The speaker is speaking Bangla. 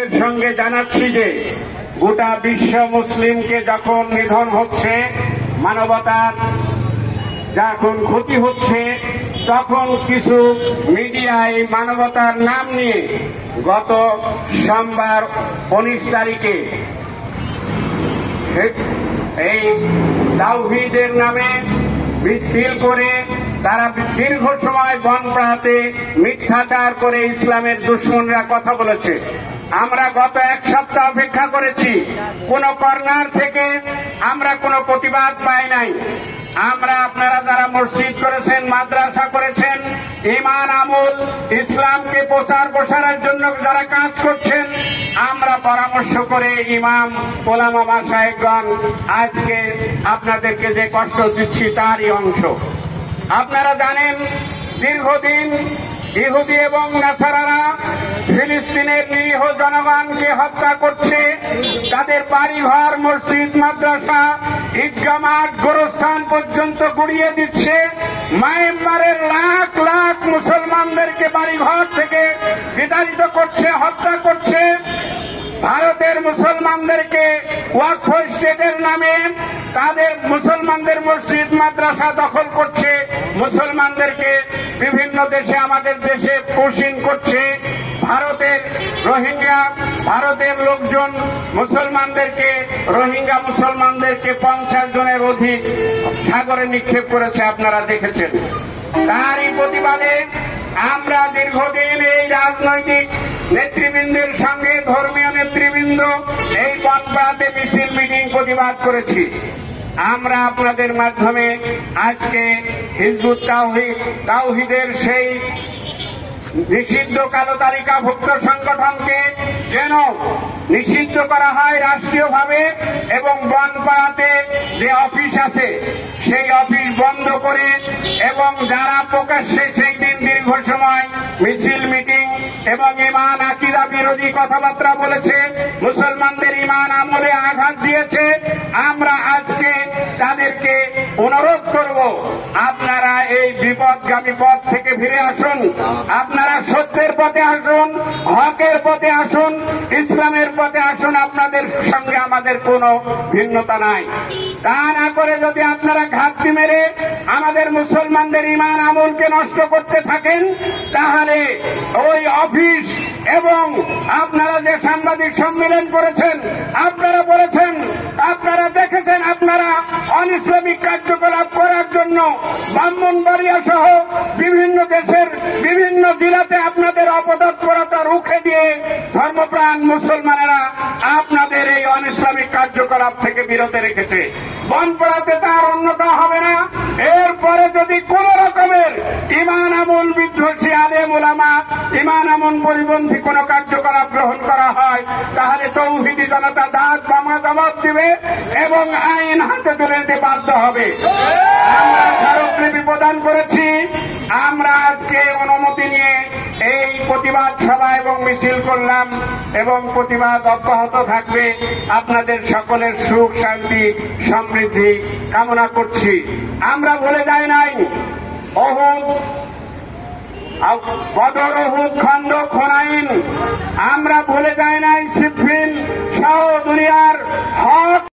এর সঙ্গে জানাচ্ছি যে গোটা বিশ্ব মুসলিমকে যখন নিধন হচ্ছে, মানবতার যখন ক্ষতি হচ্ছে, তখন কিছু মিডিয়ায় মানবতার নাম নিয়ে গত সোমবার 19 তারিখে এই তাওহীদের নামে মিছিল করে তারা দীর্ঘ সময় বনপাড়াতে মিথ্যাচার করে ইসলামের দুশমনরা কথা বলেছে। আমরা গত এক সপ্তাহ অপেক্ষা করেছি, কোন কর্নার থেকে আমরা কোনো প্রতিবাদ পাই নাই। আমরা আপনারা যারা মসজিদ করেছেন, মাদ্রাসা করেছেন, ঈমান আমল ইসলামকে প্রসারের জন্য যারা কাজ করছেন, আমরা পরামর্শ করে ইমাম ওলামা মাশায়েখগণ আজকে আপনাদেরকে যে কষ্ট দিচ্ছি তারই অংশ। আপনারা জানেন দীর্ঘদিন ইহুদি এবং নাসারারা ফিলিস্তিনের নিরীহ জনগণকে হত্যা করছে, তাদের বাড়িঘর, মসজিদ, মাদ্রাসা, ঈদগাহ মাঠ, গোরস্থান পর্যন্ত গুড়িয়ে দিচ্ছে। মায়ানমারের লাখ লাখ মুসলমানদেরকে বাড়িঘর থেকে বিতাড়িত করছে, হত্যা করছে। ভারতের মুসলমানদেরকে ওয়াকফ স্টেটের নামে তাদের মুসলমানদের মসজিদ মাদ্রাসা দখল করছে, মুসলমানদেরকে বিভিন্ন দেশে আমাদের দেশে পুশিং করছে। ভারতের লোকজন মুসলমানদেরকে, রোহিঙ্গা মুসলমানদেরকে 50 জনের অধিক সাগরে নিক্ষেপ করেছে, আপনারা দেখেছেন। তারই প্রতিবাদে আমরা দীর্ঘদিন এই রাজনৈতিক নেতৃবৃন্দের সঙ্গে ধর্মীয় নেতৃবৃন্দ এই বনপাড়াতে মিছিল, মিটিং, প্রতিবাদ করেছি। আমরা আপনাদের মাধ্যমে আজকে হিজবুত তাওহীদের সেই নিষিদ্ধ কালো তালিকাভুক্ত সংগঠনকে যেন নিষিদ্ধ করা হয় রাষ্ট্রীয়ভাবে, এবং বনপাড়াতে যে অফিস আছে সেই অফিস বন্ধ করে, এবং যারা প্রকাশ্যে সেই দিন দীর্ঘ সময় মিছিল, মিটিং এবং ঈমান আকীদা বিরোধী কথাবার্তা বলেছে, মুসলমানদের ঈমান আমলে আঘাত দিয়েছে, আমরা আজকে তাদেরকে অনুরোধ করব, আপনারা এই বিপদগামী পথ থেকে ফিরে আসুন, আপনারা সত্যের পথে আসুন, হকের পথে আসুন, ইসলামের পথে আসুন। আপনাদের সঙ্গে আমাদের কোনো ভিন্নতা নাই। তা না করে যদি আপনারা ঘাপটি মেরে আমাদের মুসলমানদের ঈমান আমলকে নষ্ট করতে থাকেন, তাহলে ওই অফিস এবং আপনারা যে সাংবাদিক সম্মেলন করেছেন, আপনারা বলেছেন, আপনারা দেখেছেন, আপনারা অনিসলামিক কার্যকলাপ করার জন্য ব্রাহ্মণবাড়িয়া সহ বিভিন্ন দেশের বিভিন্ন জেলাতে আপনাদের অপতৎপরতা রুখে দিয়ে ধর্মপ্রাণ মুসলমানেরা আপনাদের এই অনিসলামিক কার্যকলাপ থেকে বিরত রেখেছে। বনপাড়াতে তার অন্যতা হবে না। এরপরে যদি কোন রকমের ঈমান আমল বিদ্রোহী আলেম ওলামা ঈমান আমল পরিপন্থী কোন কার্যকলাপ গ্রহণ করা হয়, তাহলে তৌহিদি জনতা জবাব দিবে এবং আইন হাতে তুলে নিতে বাধ্য হবে। আমরা স্মারকলিপি প্রদান করেছি। আমরা আজকে অনুমতি নিয়ে এই প্রতিবাদ সভা এবং মিছিল করলাম, এবং প্রতিবাদ অব্যাহত থাকবে। আপনাদের সকলের সুখ, শান্তি, সমৃদ্ধি কামনা করছি। আমরা ভুলে যাই নাই উহুদ, বদর, উহুদ, খন্দক, হুনাইন। আমরা ভুলে যাই নাই সিফিন সহ দুনিয়ার হক